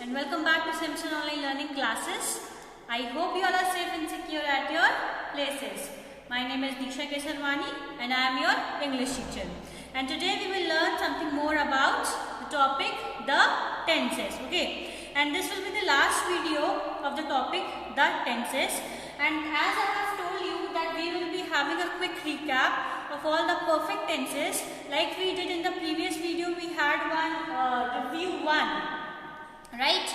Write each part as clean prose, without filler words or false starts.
and welcome back to Simpson Online Learning Classes. I hope you all are safe and secure at your places. My name is Disha Kesarwani and I am your English teacher. And today we will learn something more about the topic the tenses. Okay, and this will be the last video of the topic the tenses. And as I have told you that we will be having a quick recap of all the perfect tenses like we did in the previous video. We had one review 1. Right,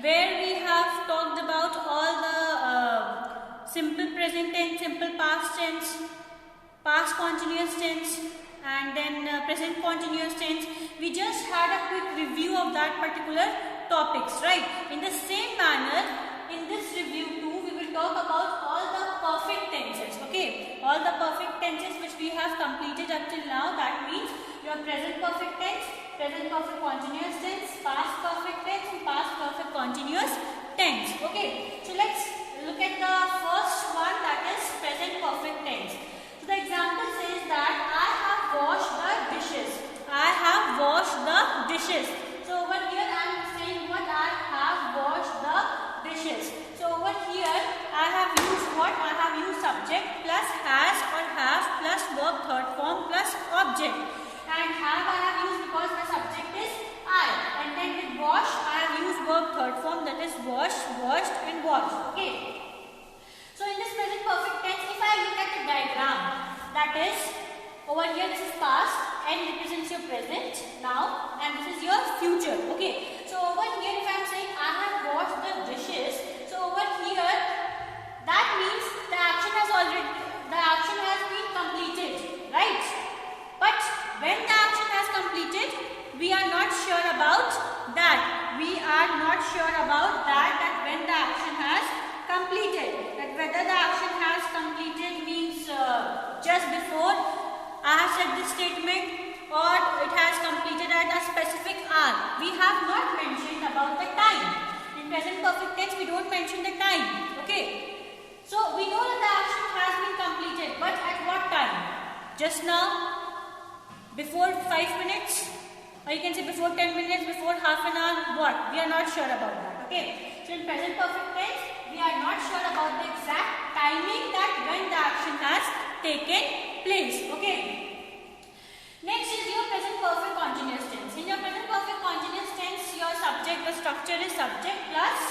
where we have talked about all the simple present tense, simple past tense, past continuous tense, and then present continuous tense. We just had a quick review of that particular topics, right? In the same manner, in this review too, we will talk about all the perfect tenses. Okay, all the perfect tenses which we have completed up till now. That means your present perfect tense, present perfect continuous tense, past perfect tense, and past perfect continuous tense. Okay, so let's look at the first one, that is present perfect tense. So the example says that I have washed the dishes. I have washed the dishes. So over here I am saying what? I have washed the dishes. So over here I have used what? I have used subject plus has or have plus verb third form plus object. And have I have used because the subject is I. And then with wash I have used verb third form, that is wash, washed and washed. Okay. So in this present perfect tense, if I look at the diagram, that is over here this is past and represents your present now, and this is your future. Okay. So over here if I am saying I have washed the dishes, so over here that means the action has been completed, right? But when the action has completed, we are not sure about that. We are not sure about that when the action has completed. That whether the action has completed means just before I have said this statement, or it has completed at a specific hour. We have not mentioned about the time. In present perfect tense, we don't mention the time. Okay. So we know that the action has been completed, but at what time? Just now? Before 5 minutes, or you can say before 10 minutes, before half an hour, what? We are not sure about that. Okay. So in present perfect tense, we are not sure about the exact timing that when the action has taken place. Okay. Next is your present perfect continuous tense. In your present perfect continuous tense, your subject, the structure is subject plus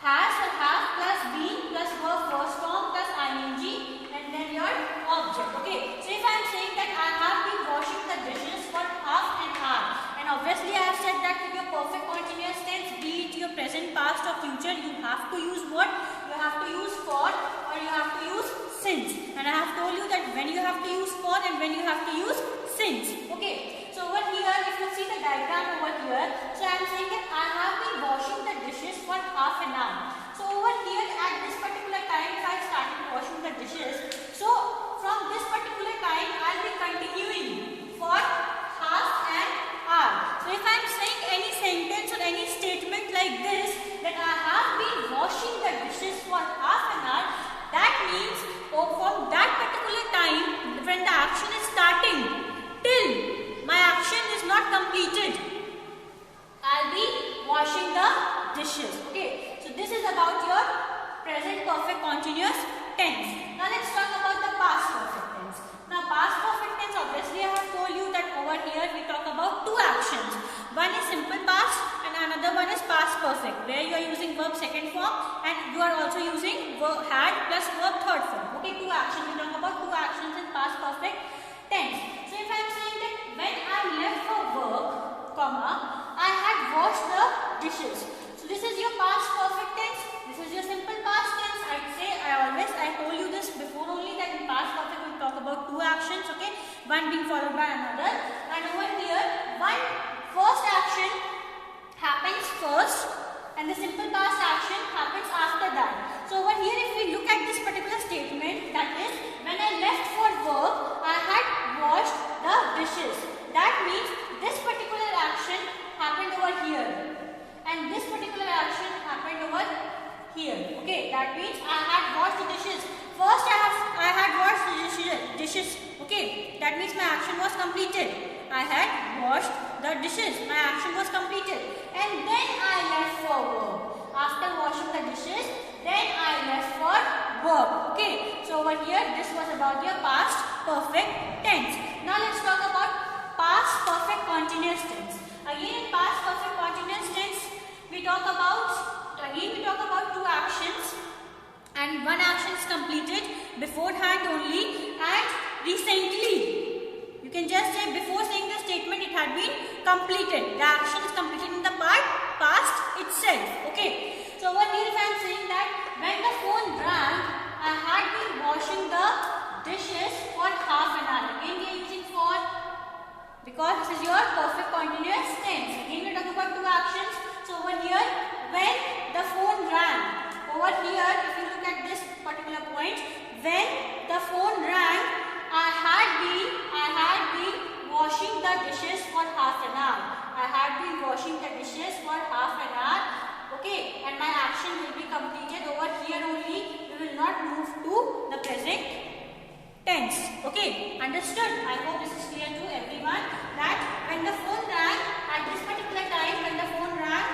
has or have plus been plus verb first form plus ing and then your object. Okay. So if I am saying that I have been washing the dishes for half an hour, and obviously I have said that with your perfect continuous tense, be it your present, past or future, you have to use what? You have to use for or you have to use since. And I have told you that when you have to use for and when you have to use since. Okay. So over here, if you see the diagram over here, so I am saying that I have been washing the dishes for half an hour. So over here at this particular time, if I started washing the dishes, so from this particular time, I will be continuing for half an hour. So if I am saying any sentence or any statement like this, that I have been washing the dishes for half an hour, that means from that particular time, when the action is starting, till my action is not completed, I'll be washing the dishes. Okay. So this is about your present perfect continuous tense. Now let's talk about the past perfect tense. Now past perfect tense, obviously I have told you that over here we talk about two actions. One is simple past and another one is past perfect, where you are using verb second form and you are also using verb had plus verb third form. Okay, two actions. We talk about two actions in past perfect tense. So if I am saying that when I left for work, comma, I had washed the dishes. So this is your past perfect tense. This is your simple past tense. I told you this before only, that in past perfect we talk about two actions. Okay, one being followed by another. And over here, one first action happens first, and the simple past action happens after that. So over here, if we look at this particular statement, that is when I left for work, I had washed the dishes. That means this particular action happened over here, and this particular action happened over here. Okay, that means I had washed the dishes. First I had washed the dishes. Okay, that means my action was completed. I had washed the dishes. My action was completed. And then I left for work. After washing the dishes, then I left for work. Okay. So over here, this was about your past perfect tense. Now let's talk about past perfect continuous tense. Again, in past perfect continuous tense, we talk about two actions, and one action is completed beforehand only and recently. You can just say before saying the statement it had been completed. The action is completed in the past itself. Okay. So over here if I am saying that when the phone rang, I had been washing the dishes for half an hour. Again we are using for because this is your perfect continuous tense. Again we talk about two actions. So over here when the phone rang, over here if you look at this particular point, when the phone rang, I had been washing the dishes for half an hour. I had been washing the dishes for half an hour. Okay, and my action will be completed over here only. We will not move to the present tense. Okay, understood? I hope this is clear to everyone that when the phone rang, at this particular time when the phone rang,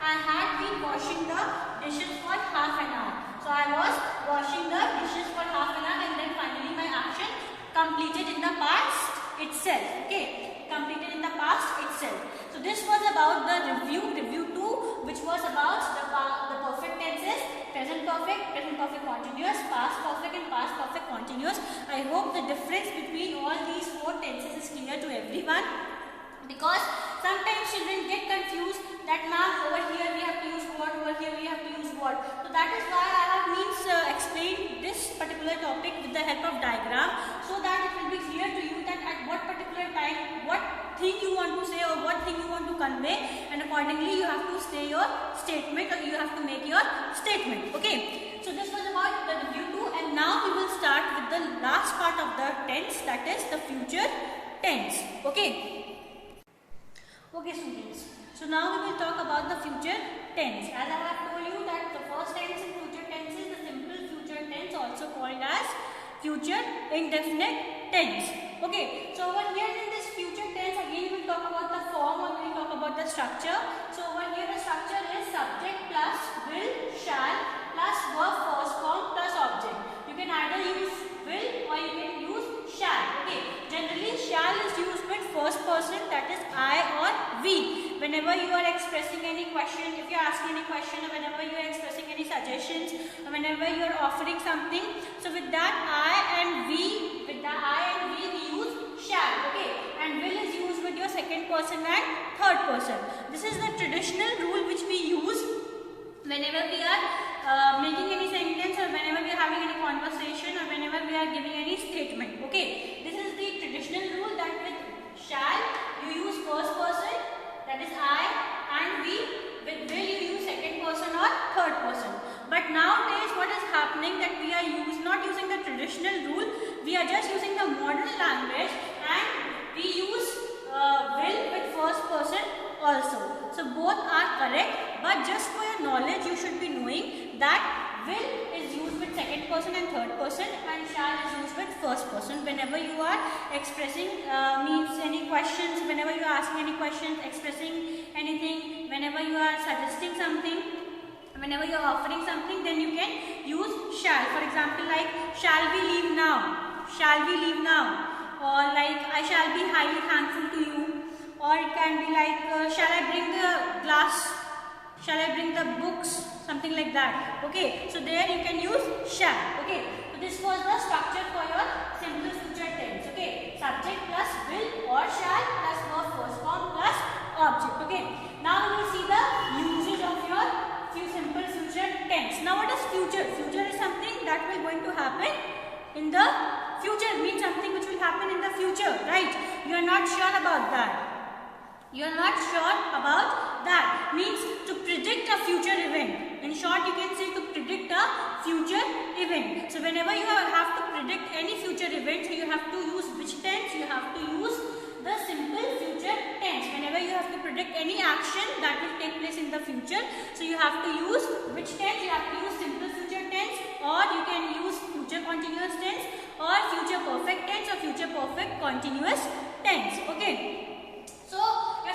I had been washing the dishes for half an hour. So I was washing the dishes for half an hour and then finally my action completed in the past itself. Okay, completed in the past itself. So this was about the review 2, which was about the perfect tenses, present perfect continuous, past perfect and past perfect continuous. I hope the difference between all these 4 tenses is clear to everyone, because sometimes children get confused that ma'am over here we have to use what, over here we have to use what. So that is why I have explained this particular topic with the help of diagram, so that it will be clear to you that at what particular time what thing you want to say or what thing you want to convey, and accordingly you have to say your statement or you have to make your statement. Okay, so this was about the review 2, and now we will start with the last part of the tense, that is the future tense. Okay students, so now we will talk about the future tense. As I have told you that the first tense in future tense is the simple future tense, also called as future indefinite tense. Okay, so over here in this future tense, again we will talk about the form or we will talk about the structure. So over here the structure is subject plus will, shall plus verb first form plus object. You can either use will or you can use shall. Okay, generally shall is used with first person, that is I or we. Whenever you are expressing any question, if you are asking any question, or whenever you are expressing any suggestions, or whenever you are offering something, so with that I and we, we use shall. Okay, and will is used with your second person and third person. This is the traditional rule which we use whenever we are making any sentence, or whenever we are having any conversation, or whenever we are giving any statement. Okay, this is the traditional rule that with shall you use first person, that is I and we. With will you use second person or third person. But nowadays what is happening that we are not using the traditional rule, we are just using the modern language and we use will with first person also. So both are correct, but just for your knowledge you should be knowing that will is used with second person and third person, and shall is used with first person whenever you are expressing means any questions, whenever you are asking any questions, expressing anything, whenever you are suggesting something, whenever you are offering something, then you can use shall. For example, like shall we leave now, shall we leave now, or like I shall be highly thankful to you, or it can be like shall I bring the glass, shall I bring the books, something like that. Okay, so there you can use shall. Okay, so this was the structure for your simple future tense. Okay, subject plus will or shall plus verb first form plus object. Okay, now we will see the usage of your simple future tense. Now what is future? Future is something that will going to happen in the future, means something which will happen in the future, right? You are not sure about that. You are not sure about that, means to predict a future event. In short, you can say to predict a future event. So whenever you have to predict any future event, so you have to use which tense? You have to use the simple future tense. Whenever you have to predict any action that will take place in the future, so you have to use which tense? You have to use simple future tense, or you can use future continuous tense, or future perfect tense, or future perfect continuous tense. Okay. So your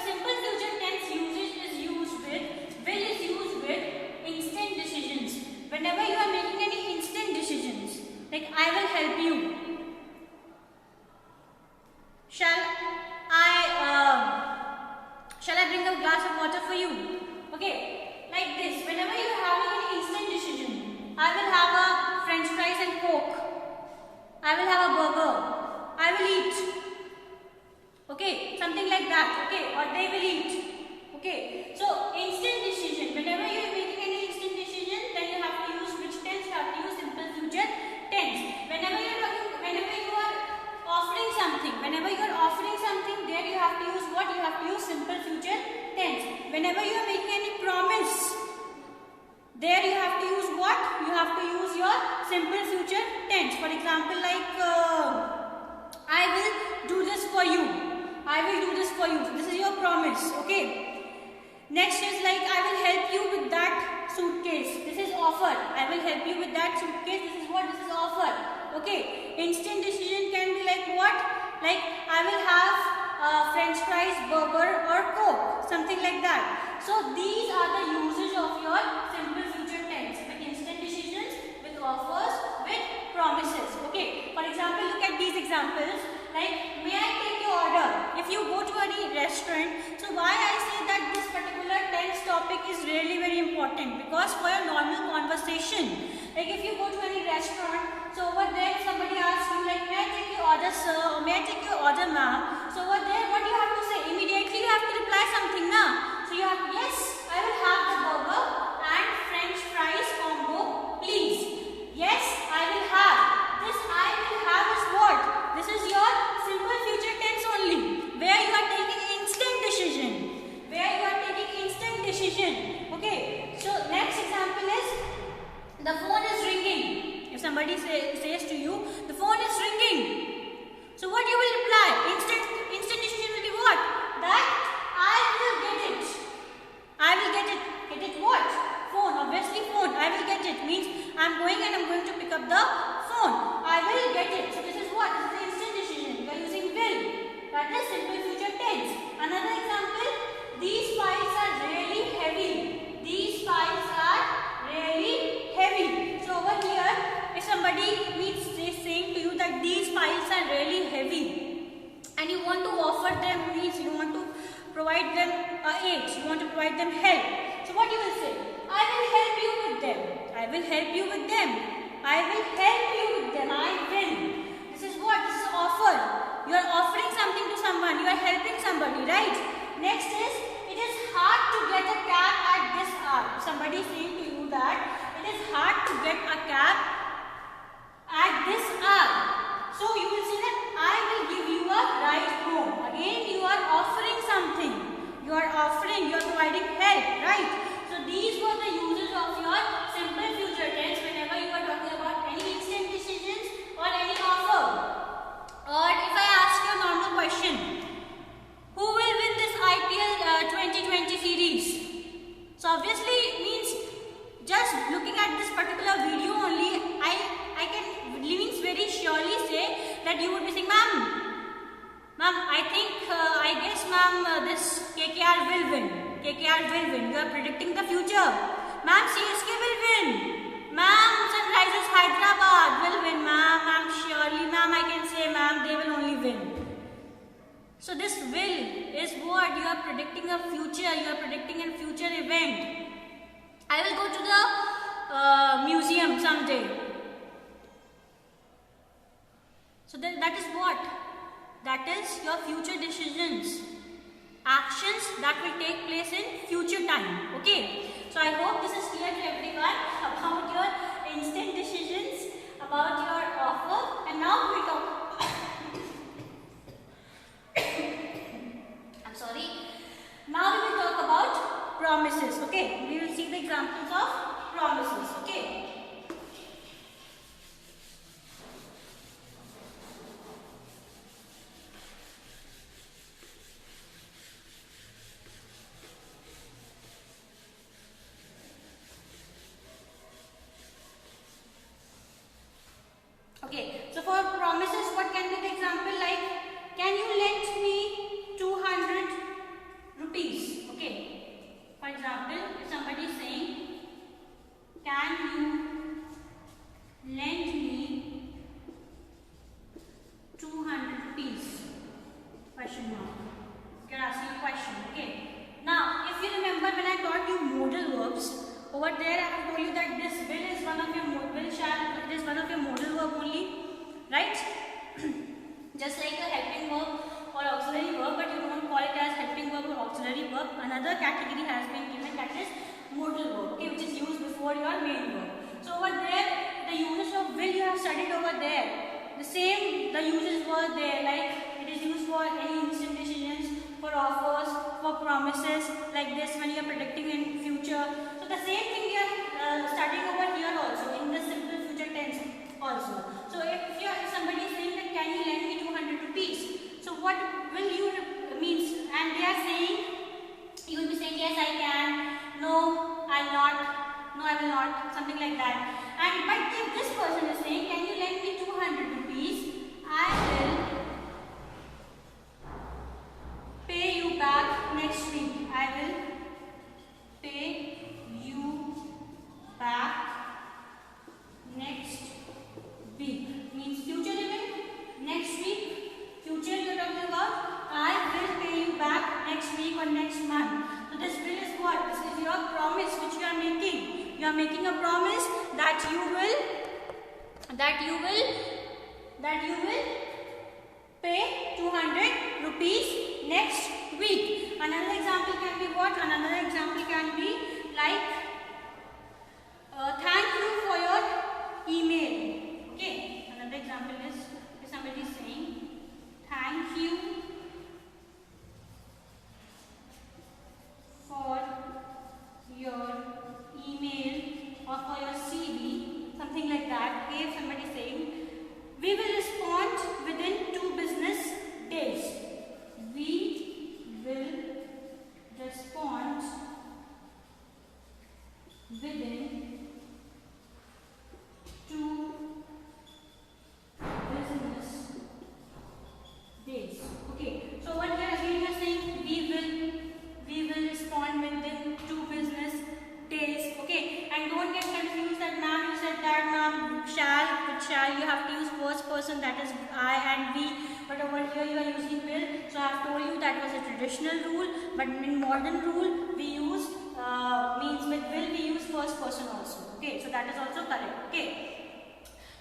I will have a burger. I will eat. Okay, something like that. Okay, or they will eat. Okay, so instant decision. Whenever you are making any instant decision, then you have to use which tense? You have to use simple future tense. Whenever you are offering something, there you have to use what? You have to use simple future tense. Whenever you are making any promise, there you have to use what? You have to use your simple future tense. For example, like I will do this for you. I will do this for you. This is your promise. Okay. Next is like I will help you with that suitcase. This is offer. I will help you with that suitcase. This is what? This is offer. Okay. Instant decision can be like what? Like I will have French fries, burger or Coke. Something like that. So these are the usage of your simple future tense. With instant decisions, with offers, with promises. Okay. For example, look at these examples. Like, may I take your order? If you go to any restaurant, so why I say that this particular tense topic is really very important? Because for your normal conversation, like if you go to any restaurant, so over there somebody asks you like, may I take your order sir, or may I take your order ma'am? So over there what do you have to say? Immediately you have to reply something now. So you have, yes, I will have the burger and French fries combo please. Yes, I will have. This I will have is what? This is your simple future tense only, where you are taking instant decision. Okay. So next example is the phone is ringing. If somebody says to you, the phone is ringing. So what you will reply? Instant decision will be what? That I will get it. Get it what? Phone. Obviously phone. I will get it means I am going and I am going to pick up the phone. I will get it. So this is what? This is the instant decision. We are using will. That is simple future tense. Another example. These files are really heavy. So over here, if somebody is saying to you that these files are really heavy, and you want to offer them, means you want to provide them aid, you want to provide them help. So what you will say? I will help you with them. I will. This is what? This is offer. You are offering something to someone. You are helping somebody, right? Next is, it is hard to get a cab at this hour. Somebody is saying to you that it is hard to get a cab at this hour. So you will say that I will give you a ride home. Again, you are offering something. You are providing help, right? So these were the uses of your simple future tense whenever you are talking about any instant decisions or any offer. Or if I ask you a normal question, who will win this IPL 2020 series? So obviously it means just looking at this particular video only, I can means very surely say that you would be saying, ma'am, I guess ma'am, this KKR will win. You are predicting the future. Ma'am, CSK will win. Ma'am, Sunrisers Hyderabad will win. Ma'am, surely ma'am, I can say ma'am, they will only win. So this will is what? You are predicting a future. You are predicting a future event. I will go to the museum someday. So that is what? That is your future decisions. Actions that will take place in future time. Okay. So I hope this is clear to everyone about your instant decisions, about your offer. And now we will talk. I'm sorry. Now we will talk about promises. Okay. We will see the examples of promises. Okay. Okay, so for promises, what can be the example like? Can you lend me 200 rupees? Okay, for example, if somebody is saying, can you lend me 200 rupees? Question mark. You can ask you a question. Okay. Now, if you remember when I taught you modal verbs, over there I have told you that this will is one of your modal verb only. right? Just like a helping verb or auxiliary verb, but you don't call it as helping verb or auxiliary verb. Another category has been given, that is modal verb, okay, which is used before your main verb. So over there, the uses of will you have studied over there. The same, the uses were there, like it is used for any instant decisions, for offers, for promises, like this when you are predicting in future. So the same thing we are studying over here also in the simple future tense also. So if somebody is saying that can you lend me 200 rupees? So what will you means? And they are saying, you will be saying yes I can, no I'll not, no I will not, something like that. And but if this person is saying can you lend me 200 rupees, I will pay you back next week. I will pay you back next week. Means future event, next week. Future you are talking about, I will pay you back next week or next month. So this will is what? This is your promise which you are making. You are making a promise that you will pay 200 rupees next week. Another example can be what? Another example can be like thank you for your email. Okay. Another example is if somebody is saying thank you for your email or for your CV, something like that. Okay, if somebody is saying we will respond within 2 business days. We will respond within 2 business days. Okay. So what here again you are saying we will respond within 2 business days. Okay. And don't get confused that ma'am you said that ma'am shall you have to use first person, that is I and we, but over here you are using will. So I have told you that was a traditional rule, but in modern rule we use means with will we use first person also. Okay, so that is also correct. Okay,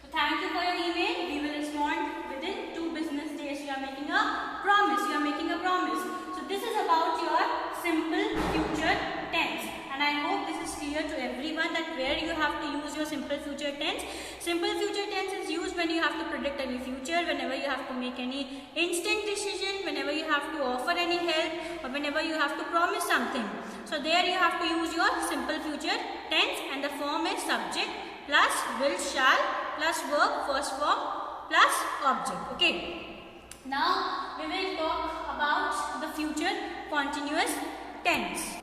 so thank you for your email. We will respond within 2 business days. You are making a promise. You are making a promise. So this is about your simple future tense. And I hope this is clear to everyone that where you have to use your simple future tense. Simple future tense is used when you have to predict any future, whenever you have to make any instant decision, whenever you have to offer any help, or whenever you have to promise something. So there you have to use your simple future tense, and the form is subject plus will, shall plus verb, first form plus object. Okay. Now we will talk about the future continuous tense.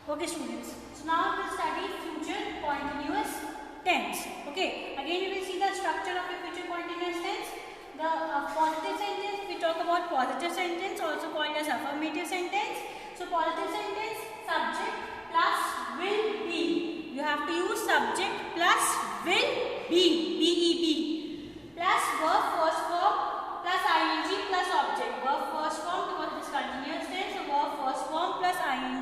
Okay students, so now we will study future continuous tense. Okay, again you will see the structure of a future continuous tense. The positive sentence, we talk about positive sentence, also called as affirmative sentence. So positive sentence, subject plus will be. You have to use subject plus will be, B-E-B, plus verb first form plus ing plus object. Verb first form because it is continuous tense, so verb first form plus ing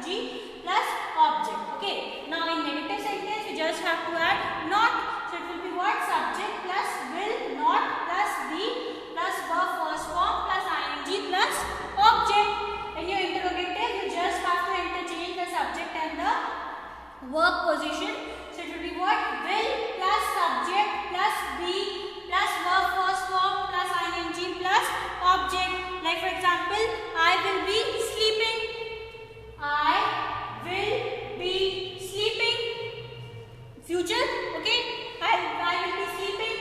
plus object. Okay. Now in negative sentence you just have to add not. So it will be what? Subject plus will not plus be plus verb first form plus ing plus object. In your interrogative you just have to interchange the subject and the verb position. So it will be what? Will plus subject plus be plus verb first form plus ing plus object. Like for example, I will be sleeping. I will be sleeping. Future, okay? I will be sleeping,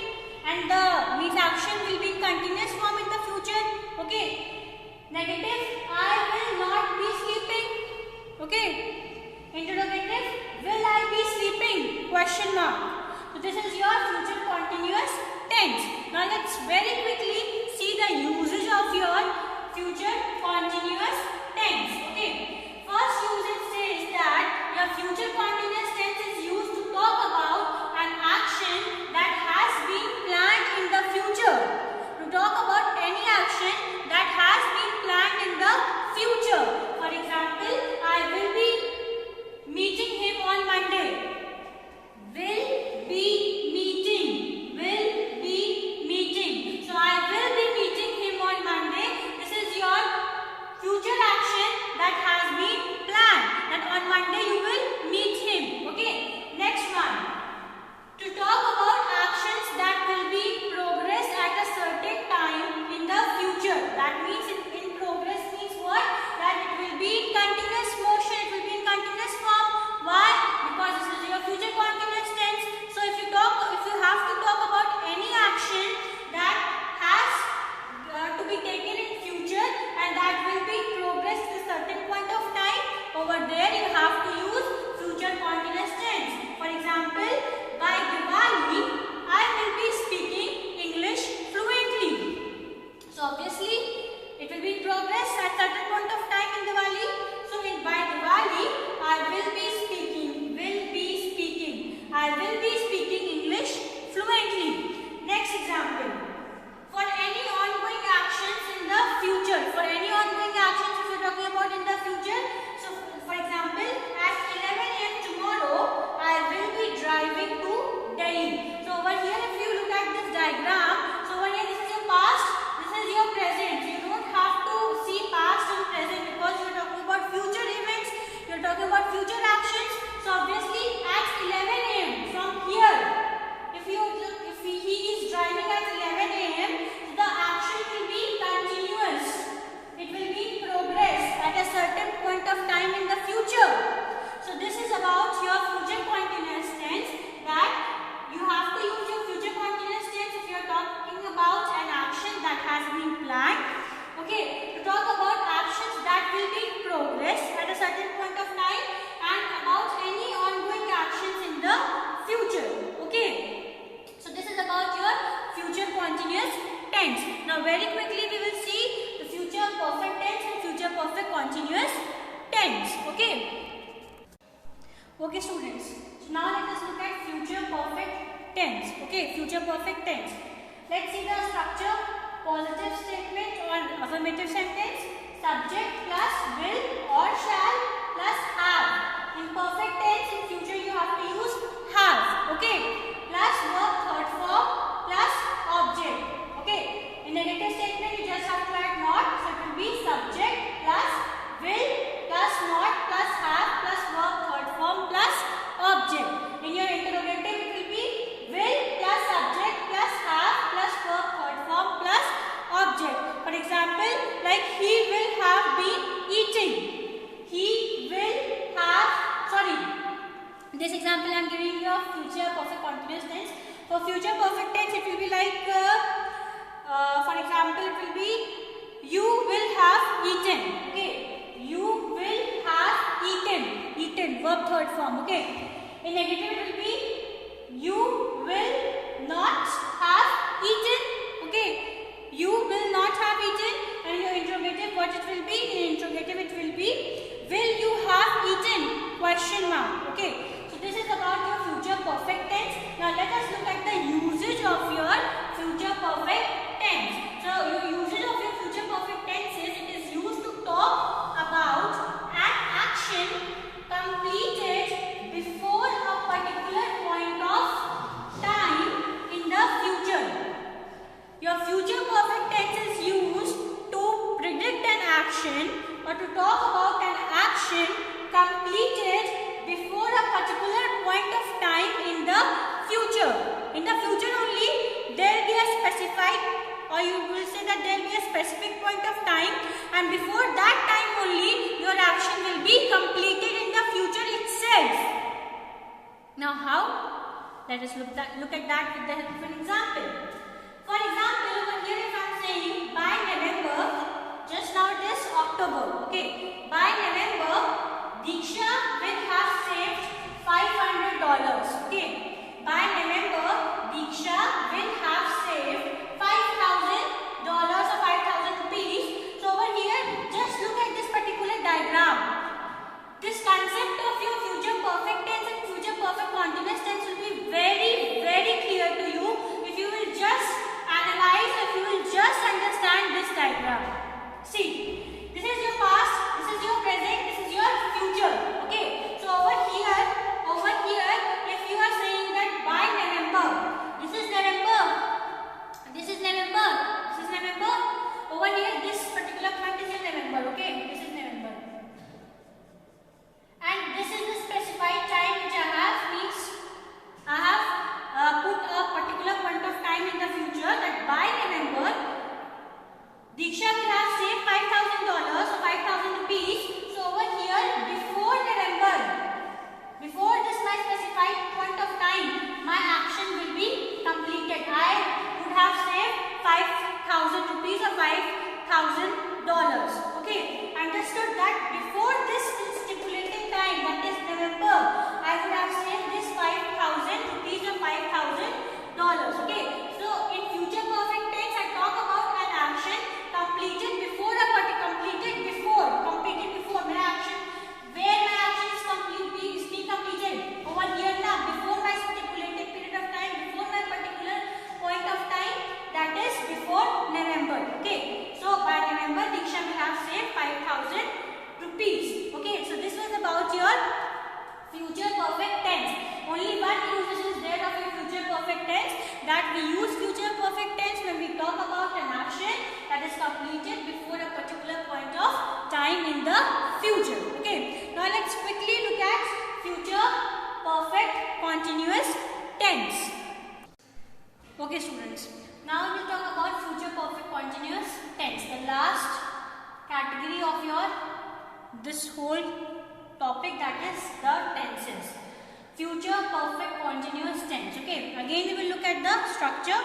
and the means action will be in continuous form in the future. Okay. Negative, I will not be sleeping. Okay. Interrogative, will I be sleeping? Question mark. So this is your future continuous tense. Now let's very quickly see the usage of your future continuous tense. Okay. First usage says that your future continuous tense is used to talk about an action that has been planned in the future. To talk about any action that has been planned in the future. For example, I will be meeting him on Monday. Will be meeting. Will be meeting. Okay, students. So now let us look at future perfect tense. Okay, future perfect tense. Let's see the structure. Positive statement or affirmative sentence. Subject plus will or shall plus have. In perfect tense, in future you have to use have. Okay. Plus verb third form plus object. Okay. In negative statement, you just have to add not. So it will be subject plus will plus not plus have plus verb third form plus object. In your interrogative, it will be will plus subject plus have plus verb third form plus object. For example, like he will have been eating. He will have, sorry, this example I am giving you of future perfect continuous tense. For future perfect tense, it will be like, for example, it will be you will have eaten. Okay, you will have eaten. Eaten, verb third form. Okay. In negative, it will be you will not have eaten. Okay, you will not have eaten. And your interrogative, what it will be? In interrogative, it will be will you have eaten? Question mark. Okay. So this is about your future perfect tense. Now let us look at the usage of your future perfect tense. So your usage of your future perfect tense is it is used to talk about an action completed before a particular point of time in the future. Your future perfect tense is used to predict an action or to talk about an action completed before a particular point of time in the future. In the future only, there will be a specified, or you will say that there will be a specific point of time, and before that time only, your action will be completed in the future itself. Now how? Let us look at that with the help of an example. For example, over here if I am saying by November, just now it is October. Okay, by November, Diksha will have saved $500. Okay, by November, Diksha will have saved $5,000 or 5,000 rupees. So over here, just look at this particular diagram. This concept of your future perfect tense and future perfect continuous tense will be very, very clear to you if you will just analyze, if you will just understand this diagram. See, this is your past, this is your present, this is your future. Okay, so over here, if you are saying that by November, this is November, this is November, this is November. Over here, this particular point is in November. Okay, this is November. And this is the specified time which I have, means I have put a particular point of time in the future that by November, Diksha will have saved $5,000 or 5,000 rupees. So over here, before November, before this my specified point of time, my action will be completed. I would have saved 5,000 rupees or $5,000. Okay, understood that before this stipulated time, that is November, I would have saved this 5,000 rupees or $5,000. Okay, so in future perfect tense, I talk about an action completed before my action, where my action is being completed over here now, before my stipulated period of time, before my particular point of time, that is before November. Okay, so by November, Diksha will have saved 5,000 rupees. Okay, so this was about your future perfect tense. Only one usage is there of your future perfect tense, that we use future perfect tense when we talk about an action that is completed before a particular point of time in the future. Okay, now let's quickly look at future perfect continuous tense. Okay students, now we will talk about future perfect continuous tense, the last category of your this whole topic, that is the tenses. Future perfect continuous tense. Okay, again we will look at the structure.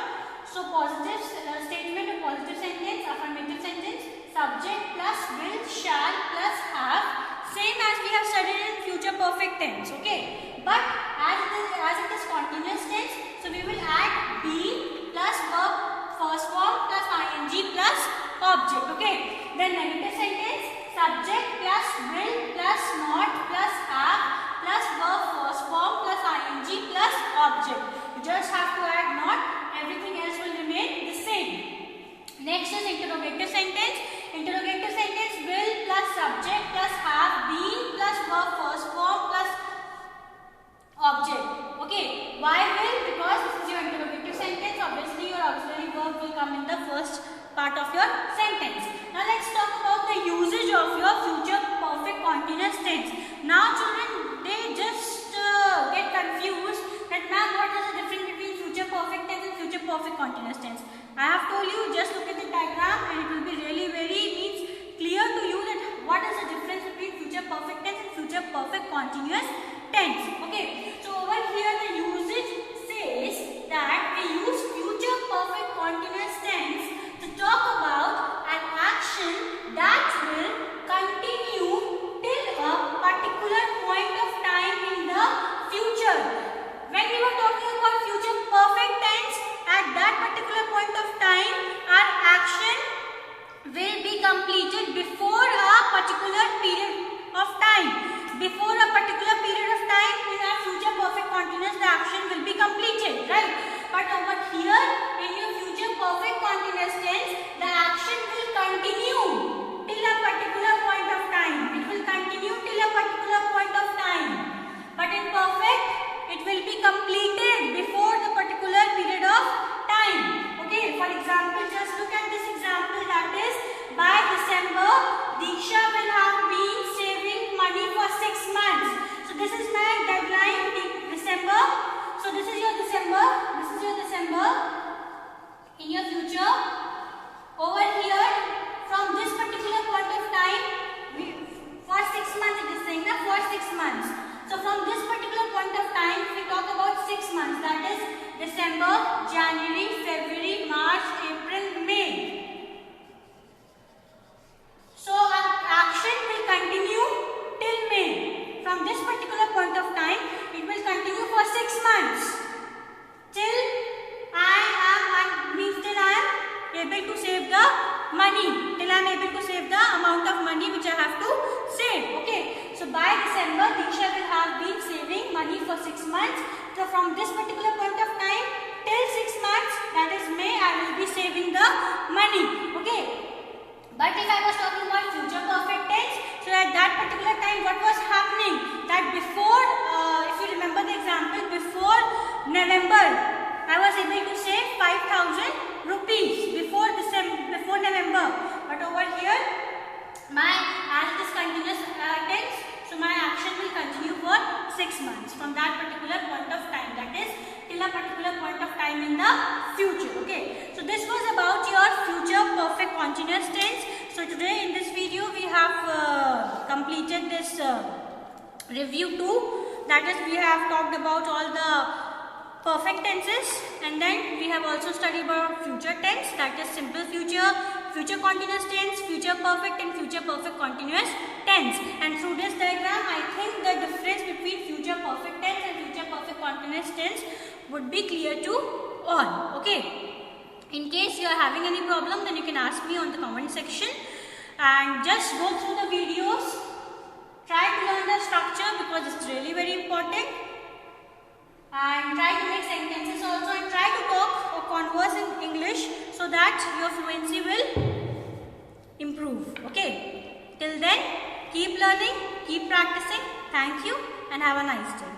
So positive statement or positive sentence, affirmative sentence, subject plus will, shall plus have, same as we have studied in future perfect tense. Okay, but as it is continuous tense, so we will add be plus verb first form plus ing plus object. Okay, then negative sentence, subject plus will plus not plus have plus verb I have told you, just look at the diagram and it will be really very clear to you that what is the difference between future perfect tense and future perfect continuous tense. Okay, so over here the usage says that we use future perfect continuous tense to talk about an action that will continue till a particular point of time in the future. When we were talking about future perfect tense, at that particular point of time, our action will be completed before a particular period of time. Before a particular period of time, in our future perfect continuous, the action will be completed, right? But over here, in your future perfect continuous tense, the action will continue till a particular point of time. It will continue till a particular point of time. But in perfect, it will be completed before the particular period of time. Okay, for example, just look at this example, that is, by December, Diksha will have been saving money for 6 months. So this is my deadline, December. So this is your December, this is your December. In your future, over here, from this particular point of time, for 6 months it is saying that for 6 months. So from this particular point of time, we talk about 6 months, that is December, January, February, March, April, May. So our action will continue till May. From this particular point of time, it will continue for 6 months. Till I am able to save the money. Till I am able to save the amount of money which I have to save. Okay. So by December, Diksha will have been saving money for 6 months. So from this particular point of time till 6 months, that is May, I will be saving the money. Okay. But if I was talking about future perfect tense, so at that particular time, what was happening? That before, if you remember the example, before November, I was able to save 5,000 rupees before November. But over here, as it is continuous tense, so my action will continue for 6 months from that particular point of time. That is till a particular point of time in the future. Okay. So this was about your future perfect continuous tense. So today in this video we have completed this review 2. That is, we have talked about all the perfect tenses, and then we have also studied about future tense, that is simple future, future continuous tense, future perfect and future perfect continuous tense. And through this diagram, I think the difference between future perfect tense and future perfect continuous tense would be clear to all. Okay. In case you are having any problem, then you can ask me on the comment section, and just go through the videos, try to learn the structure because it's really very important, and try to make sentences also, and try to talk or converse in English so that your fluency will improve. Okay. Till then, keep learning, keep practicing. Thank you and have a nice day.